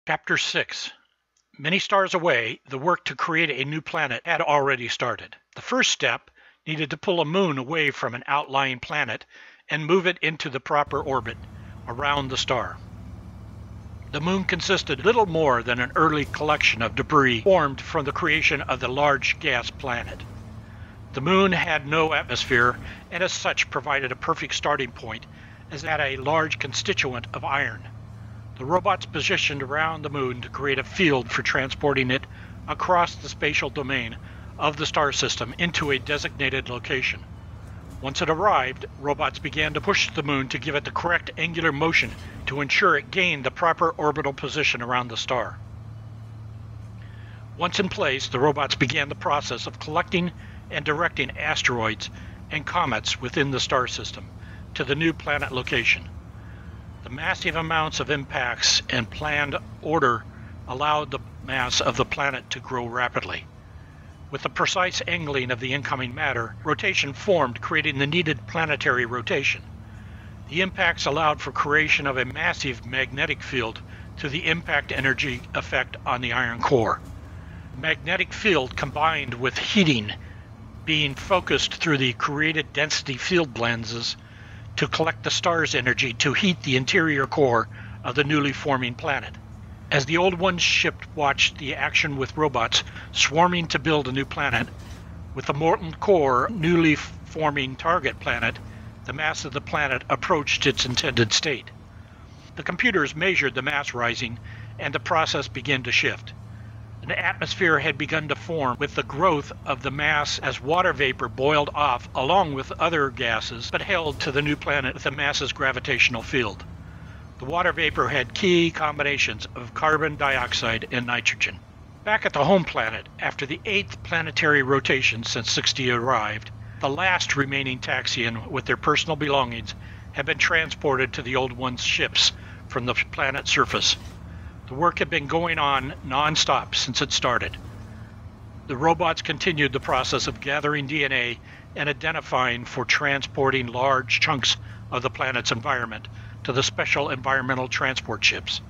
Chapter 6. Many stars away, the work to create a new planet had already started. The first step needed to pull a moon away from an outlying planet and move it into the proper orbit around the star. The moon consisted little more than an early collection of debris formed from the creation of the large gas planet. The moon had no atmosphere and as such provided a perfect starting point, as it had a large constituent of iron. The robots positioned around the moon to create a field for transporting it across the spatial domain of the star system into a designated location. Once it arrived, robots began to push the moon to give it the correct angular motion to ensure it gained the proper orbital position around the star. Once in place, the robots began the process of collecting and directing asteroids and comets within the star system to the new planet location. The massive amounts of impacts and planned order allowed the mass of the planet to grow rapidly. With the precise angling of the incoming matter, rotation formed, creating the needed planetary rotation. The impacts allowed for creation of a massive magnetic field through the impact energy effect on the iron core. The magnetic field combined with heating being focused through the created density field lenses to collect the star's energy to heat the interior core of the newly forming planet. As the old one's ship watched the action with robots swarming to build a new planet, with the molten core newly forming target planet, the mass of the planet approached its intended state. The computers measured the mass rising, and the process began to shift. An atmosphere had begun to form with the growth of the mass as water vapor boiled off along with other gases, but held to the new planet with the mass's gravitational field. The water vapor had key combinations of carbon dioxide and nitrogen. Back at the home planet, after the 8th planetary rotation since Sxty arrived, the last remaining Taxien with their personal belongings had been transported to the old one's ships from the planet's surface. The work had been going on non-stop since it started. The robots continued the process of gathering DNA and identifying for transporting large chunks of the planet's environment to the special environmental transport ships.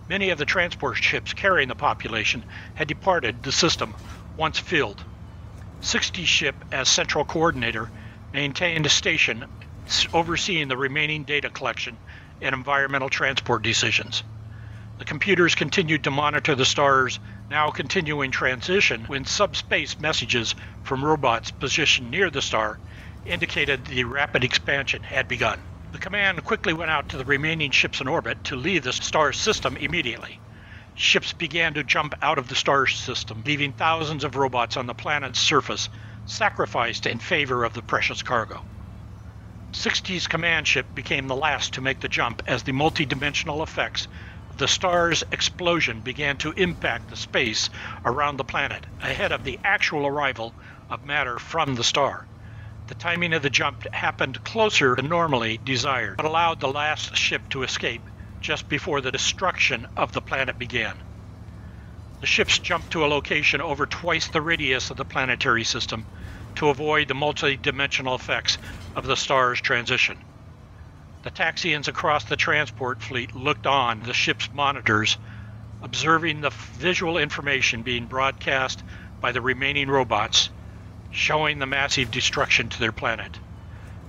Many of the transport ships carrying the population had departed the system once filled. Sxty's ship, as central coordinator, maintained a station overseeing the remaining data collection and environmental transport decisions. The computers continued to monitor the star's now continuing transition when subspace messages from robots positioned near the star indicated the rapid expansion had begun. The command quickly went out to the remaining ships in orbit to leave the star system immediately. Ships began to jump out of the star system, leaving thousands of robots on the planet's surface, sacrificed in favor of the precious cargo. Sxty's command ship became the last to make the jump as the multi-dimensional effects of the star's explosion began to impact the space around the planet ahead of the actual arrival of matter from the star. The timing of the jump happened closer than normally desired, but allowed the last ship to escape just before the destruction of the planet began. The ships jumped to a location over twice the radius of the planetary system to avoid the multi-dimensional effects of the star's transition. The Taxians across the transport fleet looked on the ship's monitors, observing the visual information being broadcast by the remaining robots, showing the massive destruction to their planet.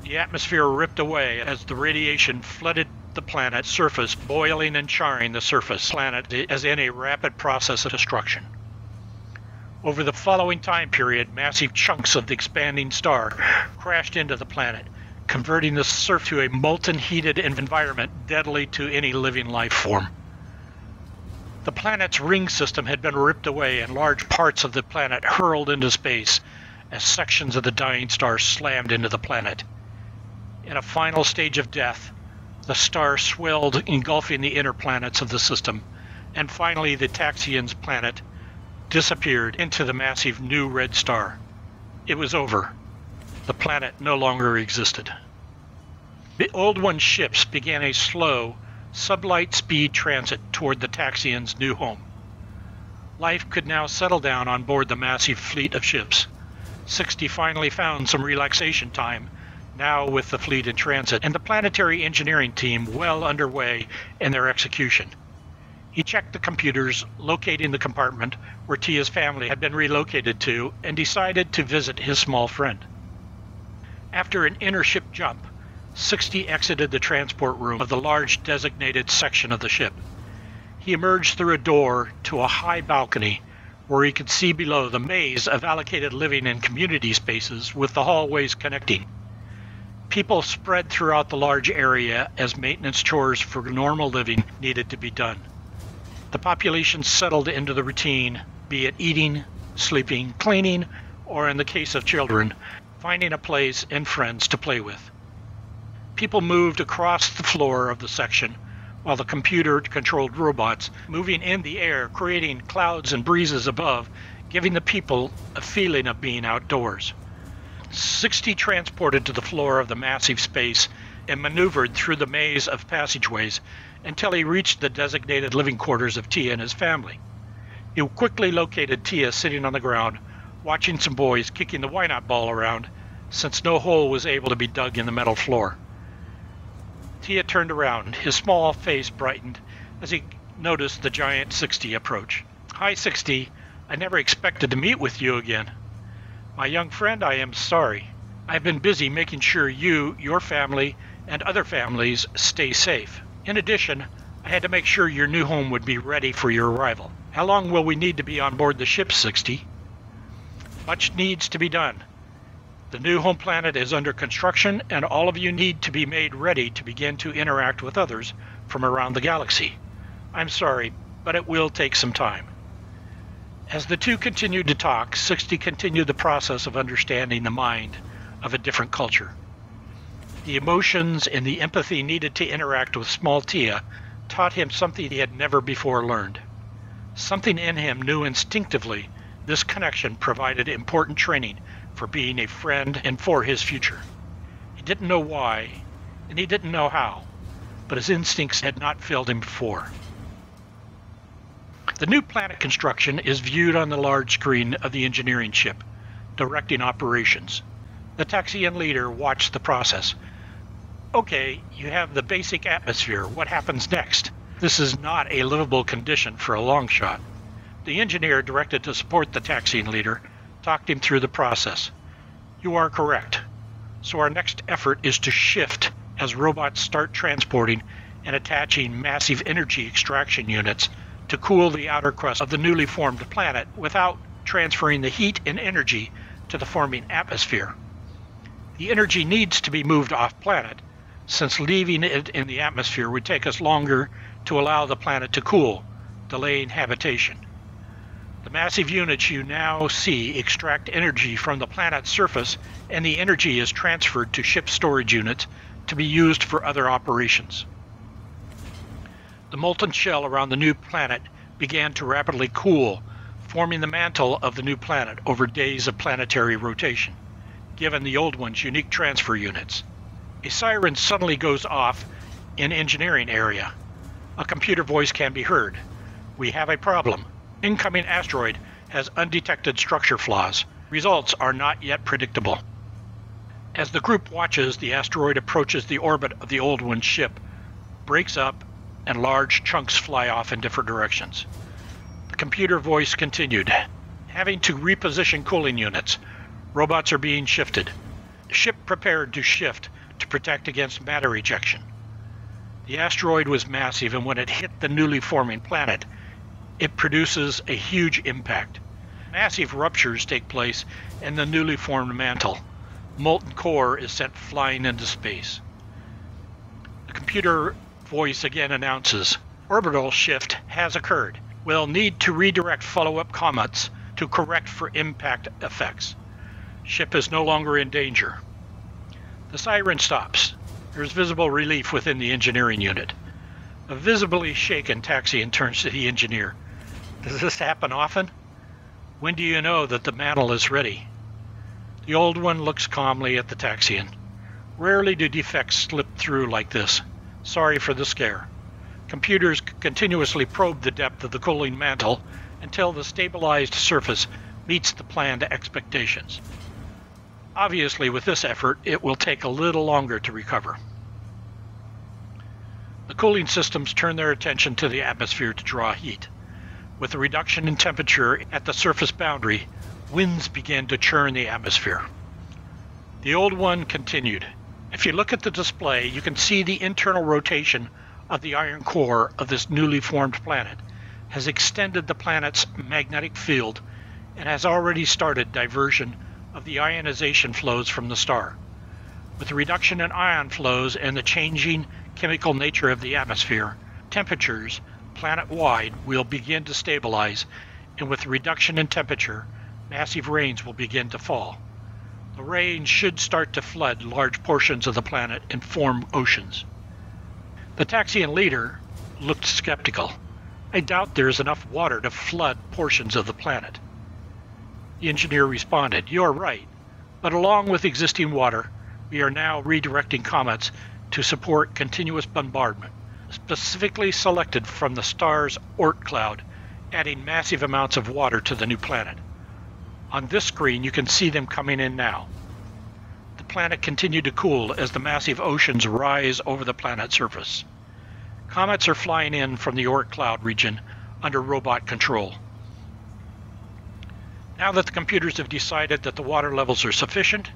The atmosphere ripped away as the radiation flooded the planet's surface, boiling and charring the surface planet as in a rapid process of destruction. Over the following time period, massive chunks of the expanding star crashed into the planet, converting the surface to a molten heated environment deadly to any living life form. The planet's ring system had been ripped away and large parts of the planet hurled into space as sections of the dying star slammed into the planet. In a final stage of death, the star swelled, engulfing the inner planets of the system, and finally the Taxien's planet disappeared into the massive new red star. It was over. The planet no longer existed. The old one's ships began a slow, sublight speed transit toward the Taxien's new home. Life could now settle down on board the massive fleet of ships. Sxty finally found some relaxation time, now with the fleet in transit and the planetary engineering team well underway in their execution. He checked the computers, locating the compartment where Tia's family had been relocated to, and decided to visit his small friend. After an inter-ship jump, Sxty exited the transport room of the large designated section of the ship. He emerged through a door to a high balcony where he could see below the maze of allocated living and community spaces with the hallways connecting. People spread throughout the large area as maintenance chores for normal living needed to be done. The population settled into the routine, be it eating, sleeping, cleaning, or in the case of children, finding a place and friends to play with. People moved across the floor of the section, while the computer-controlled robots moving in the air, creating clouds and breezes above, giving the people a feeling of being outdoors. Sxty transported to the floor of the massive space and maneuvered through the maze of passageways until he reached the designated living quarters of Tia and his family. He quickly located Tia sitting on the ground, watching some boys kicking the why-not ball around, since no hole was able to be dug in the metal floor. Tia turned around. His small face brightened as he noticed the giant Sxty approach. "Hi, Sxty. I never expected to meet with you again. My young friend, I am sorry. I've been busy making sure you, your family, and other families stay safe. In addition, I had to make sure your new home would be ready for your arrival. How long will we need to be on board the ship, Sxty?" "Much needs to be done. The new home planet is under construction, and all of you need to be made ready to begin to interact with others from around the galaxy. I'm sorry, but it will take some time." As the two continued to talk, Sxty continued the process of understanding the mind of a different culture. The emotions and the empathy needed to interact with small Tia taught him something he had never before learned. Something in him knew instinctively this connection provided important training for being a friend and for his future. He didn't know why, and he didn't know how, but his instincts had not failed him before. The new planet construction is viewed on the large screen of the engineering ship, directing operations. The Taxien leader watched the process. "Okay, you have the basic atmosphere. What happens next? This is not a livable condition for a long shot." The engineer directed to support the Taxien leader talked him through the process. "You are correct. So our next effort is to shift as robots start transporting and attaching massive energy extraction units to cool the outer crust of the newly formed planet without transferring the heat and energy to the forming atmosphere. The energy needs to be moved off planet, since leaving it in the atmosphere would take us longer to allow the planet to cool, delaying habitation. The massive units you now see extract energy from the planet's surface, and the energy is transferred to ship storage units to be used for other operations." The molten shell around the new planet began to rapidly cool, forming the mantle of the new planet over days of planetary rotation, given the old one's unique transfer units. A siren suddenly goes off in engineering area. A computer voice can be heard. "We have a problem. Incoming asteroid has undetected structure flaws. Results are not yet predictable." As the group watches, the asteroid approaches the orbit of the old one's ship, breaks up, and large chunks fly off in different directions. The computer voice continued. "Having to reposition cooling units. Robots are being shifted. Ship prepared to shift to protect against matter ejection." The asteroid was massive, and when it hit the newly forming planet, it produces a huge impact. Massive ruptures take place in the newly formed mantle. Molten core is sent flying into space. The computer voice again announces, "Orbital shift has occurred. We'll need to redirect follow-up comets to correct for impact effects. Ship is no longer in danger." The siren stops. There is visible relief within the engineering unit. A visibly shaken Taxien turns to the engineer. "Does this happen often? When do you know that the mantle is ready?" The old one looks calmly at the Taxien. "Rarely do defects slip through like this. Sorry for the scare." Computers continuously probe the depth of the cooling mantle until the stabilized surface meets the planned expectations. Obviously, with this effort, it will take a little longer to recover. The cooling systems turn their attention to the atmosphere to draw heat. With a reduction in temperature at the surface boundary, winds began to churn the atmosphere. The old one continued. If you look at the display, you can see the internal rotation of the iron core of this newly formed planet has extended the planet's magnetic field and has already started diversion of the ionization flows from the star. With the reduction in ion flows and the changing chemical nature of the atmosphere, temperatures planet-wide will begin to stabilize, and with the reduction in temperature, massive rains will begin to fall. The rain should start to flood large portions of the planet and form oceans. The Taxien leader looked skeptical. I doubt there is enough water to flood portions of the planet. The engineer responded, "You're right, but along with existing water, we are now redirecting comets to support continuous bombardment, specifically selected from the star's Oort cloud, adding massive amounts of water to the new planet. On this screen, you can see them coming in now." The planet continued to cool as the massive oceans rise over the planet's surface. Comets are flying in from the Oort cloud region under robot control. Now that the computers have decided that the water levels are sufficient,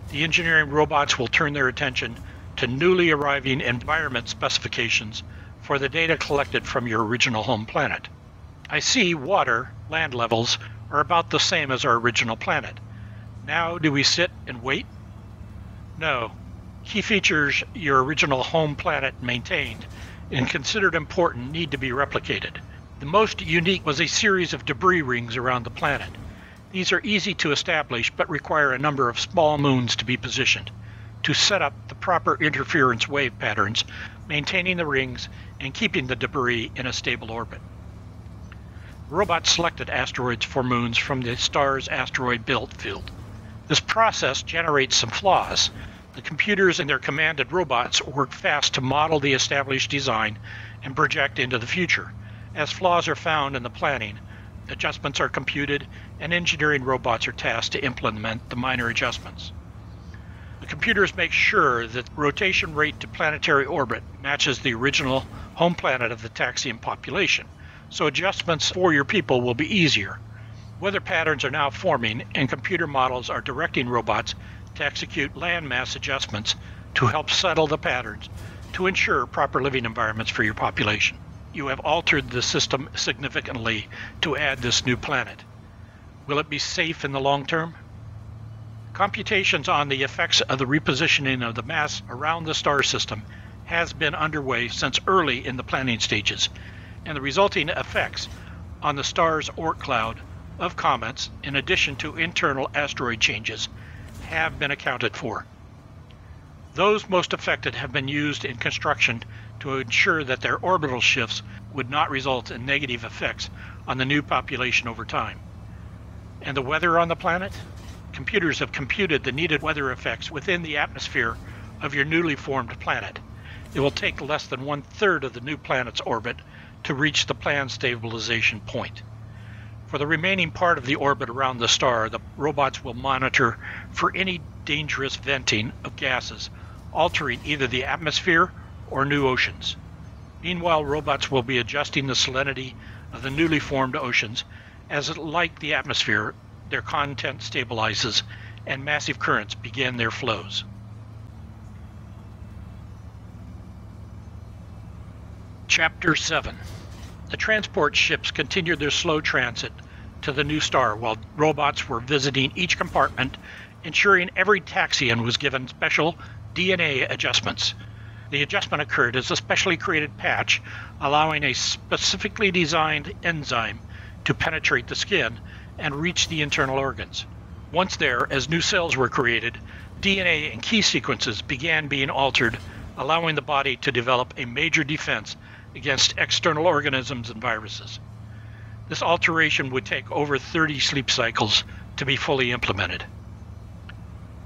the engineering robots will turn their attention to newly arriving environment specifications for the data collected from your original home planet. I see water, land levels, are about the same as our original planet. Now do we sit and wait? No. Key features your original home planet maintained and considered important need to be replicated. The most unique was a series of debris rings around the planet. These are easy to establish but require a number of small moons to be positioned to set up the proper interference wave patterns, maintaining the rings and keeping the debris in a stable orbit. Robots selected asteroids for moons from the star's asteroid build field. This process generates some flaws. The computers and their commanded robots work fast to model the established design and project into the future. As flaws are found in the planning, adjustments are computed, and engineering robots are tasked to implement the minor adjustments. The computers make sure that rotation rate to planetary orbit matches the original home planet of the Taxien population, so adjustments for your people will be easier. Weather patterns are now forming, and computer models are directing robots to execute landmass adjustments to help settle the patterns to ensure proper living environments for your population. You have altered the system significantly to add this new planet. Will it be safe in the long term? Computations on the effects of the repositioning of the mass around the star system has been underway since early in the planning stages, and the resulting effects on the star's Oort cloud of comets, in addition to internal asteroid changes, have been accounted for. Those most affected have been used in construction to ensure that their orbital shifts would not result in negative effects on the new population over time. And the weather on the planet? Computers have computed the needed weather effects within the atmosphere of your newly formed planet. It will take less than 1/3 of the new planet's orbit to reach the planned stabilization point. For the remaining part of the orbit around the star, the robots will monitor for any dangerous venting of gases, altering either the atmosphere or new oceans. Meanwhile, robots will be adjusting the salinity of the newly formed oceans as, like the atmosphere, their content stabilizes and massive currents begin their flows. Chapter 7. The transport ships continued their slow transit to the new star while robots were visiting each compartment, ensuring every Taxien was given special DNA adjustments. The adjustment occurred as a specially created patch, allowing a specifically designed enzyme to penetrate the skin and reach the internal organs. Once there, as new cells were created, DNA and key sequences began being altered, allowing the body to develop a major defense against external organisms and viruses. This alteration would take over 30 sleep cycles to be fully implemented.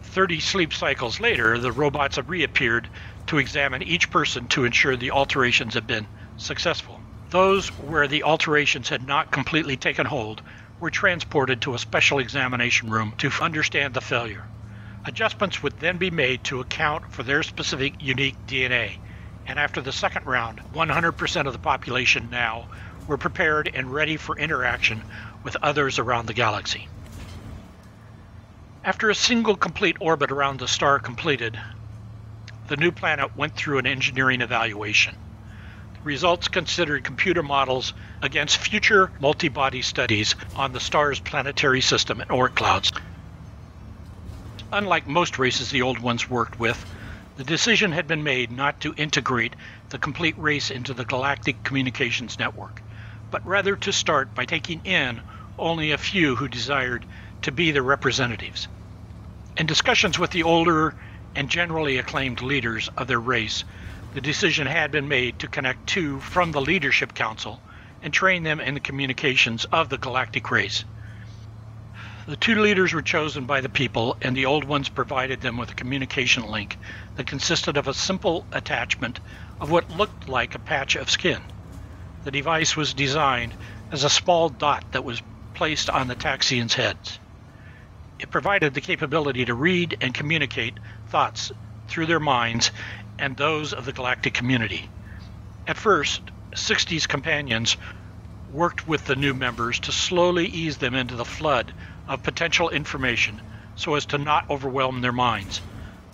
30 sleep cycles later, the robots have reappeared to examine each person to ensure the alterations have been successful. Those where the alterations had not completely taken hold were transported to a special examination room to understand the failure. Adjustments would then be made to account for their specific unique DNA. and after the second round, 100% of the population now were prepared and ready for interaction with others around the galaxy. After a single complete orbit around the star completed, the new planet went through an engineering evaluation. The results considered computer models against future multi-body studies on the star's planetary system and Oort clouds. Unlike most races the old ones worked with, the decision had been made not to integrate the complete race into the galactic communications network, but rather to start by taking in only a few who desired to be their representatives. In discussions with the older and generally acclaimed leaders of their race, the decision had been made to connect two from the Leadership Council and train them in the communications of the galactic race. The two leaders were chosen by the people, and the old ones provided them with a communication link that consisted of a simple attachment of what looked like a patch of skin. The device was designed as a small dot that was placed on the Taxiens' heads. It provided the capability to read and communicate thoughts through their minds and those of the galactic community. At first, Sxty's companions worked with the new members to slowly ease them into the flood of potential information so as to not overwhelm their minds.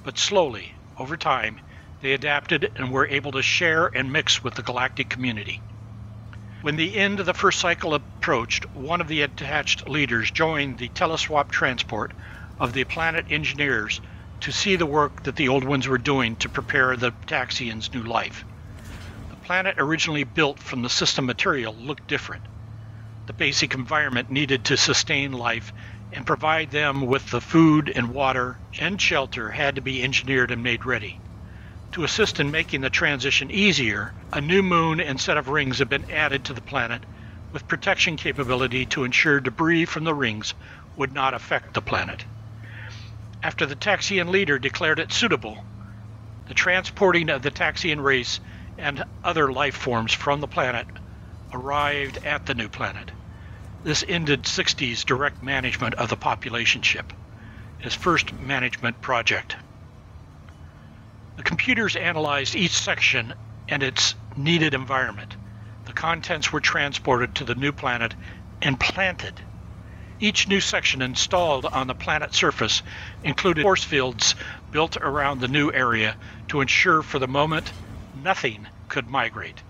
But slowly, over time, they adapted and were able to share and mix with the galactic community. When the end of the first cycle approached, one of the attached leaders joined the teleswap transport of the planet engineers to see the work that the old ones were doing to prepare the Taxiens' new life. The planet originally built from the system material looked different. The basic environment needed to sustain life and provide them with the food and water and shelter had to be engineered and made ready. To assist in making the transition easier, a new moon and set of rings have been added to the planet with protection capability to ensure debris from the rings would not affect the planet. After the Taxien leader declared it suitable, the transporting of the Taxien race and other life forms from the planet arrived at the new planet. This ended Sxty's direct management of the population ship, his first management project. The computers analyzed each section and its needed environment. The contents were transported to the new planet and planted. Each new section installed on the planet's surface included force fields built around the new area to ensure for the moment nothing could migrate.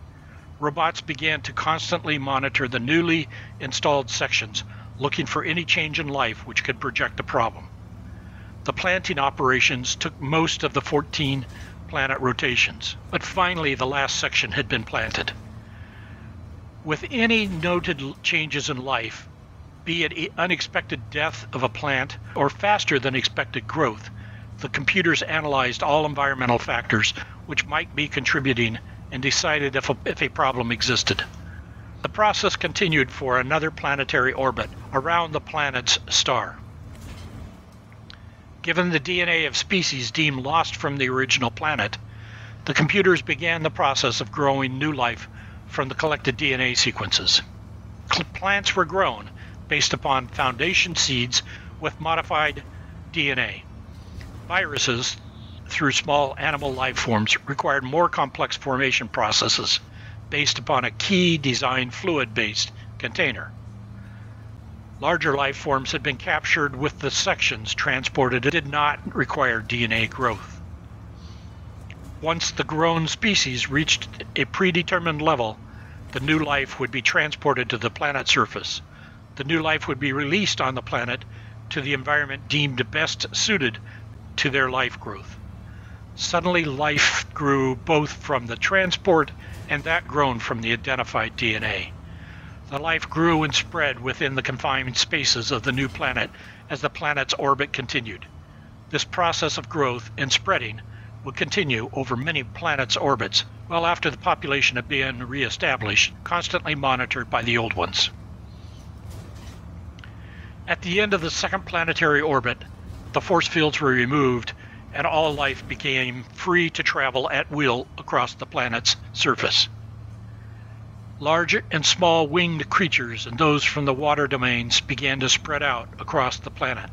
Robots began to constantly monitor the newly installed sections, looking for any change in life which could project a problem. The planting operations took most of the 14 planet rotations, but finally the last section had been planted. With any noted changes in life, be it unexpected death of a plant or faster than expected growth, the computers analyzed all environmental factors which might be contributing and decided if a problem existed. The process continued for another planetary orbit around the planet's star. Given the DNA of species deemed lost from the original planet, the computers began the process of growing new life from the collected DNA sequences. Plants were grown based upon foundation seeds with modified DNA. Viruses, through small animal life forms, required more complex formation processes based upon a key designed fluid-based container. Larger life forms had been captured with the sections transported and did not require DNA growth. Once the grown species reached a predetermined level, the new life would be transported to the planet's surface. The new life would be released on the planet to the environment deemed best suited to their life growth. Suddenly, life grew both from the transport and that grown from the identified DNA. The life grew and spread within the confined spaces of the new planet as the planet's orbit continued. This process of growth and spreading would continue over many planets' orbits, well after the population had been reestablished, constantly monitored by the old ones. At the end of the second planetary orbit, the force fields were removed and all life became free to travel at will across the planet's surface. Large and small winged creatures and those from the water domains began to spread out across the planet.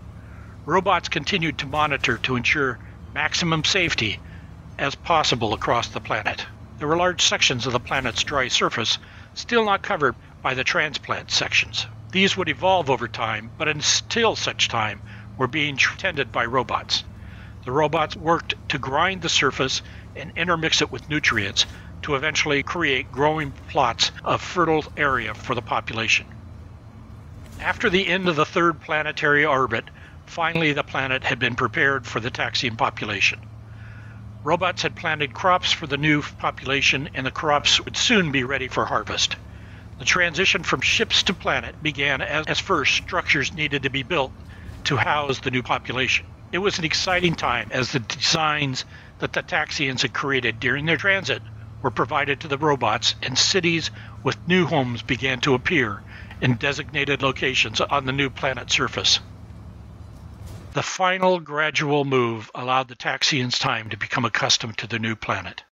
Robots continued to monitor to ensure maximum safety as possible across the planet. There were large sections of the planet's dry surface still not covered by the transplant sections. These would evolve over time, but until such time were being tended by robots. The robots worked to grind the surface and intermix it with nutrients to eventually create growing plots of fertile area for the population. After the end of the third planetary orbit, finally the planet had been prepared for the Taxien population. Robots had planted crops for the new population, and the crops would soon be ready for harvest. The transition from ships to planet began as first structures needed to be built to house the new population. It was an exciting time as the designs that the Taxiens had created during their transit were provided to the robots, and cities with new homes began to appear in designated locations on the new planet surface. The final gradual move allowed the Taxiens time to become accustomed to the new planet.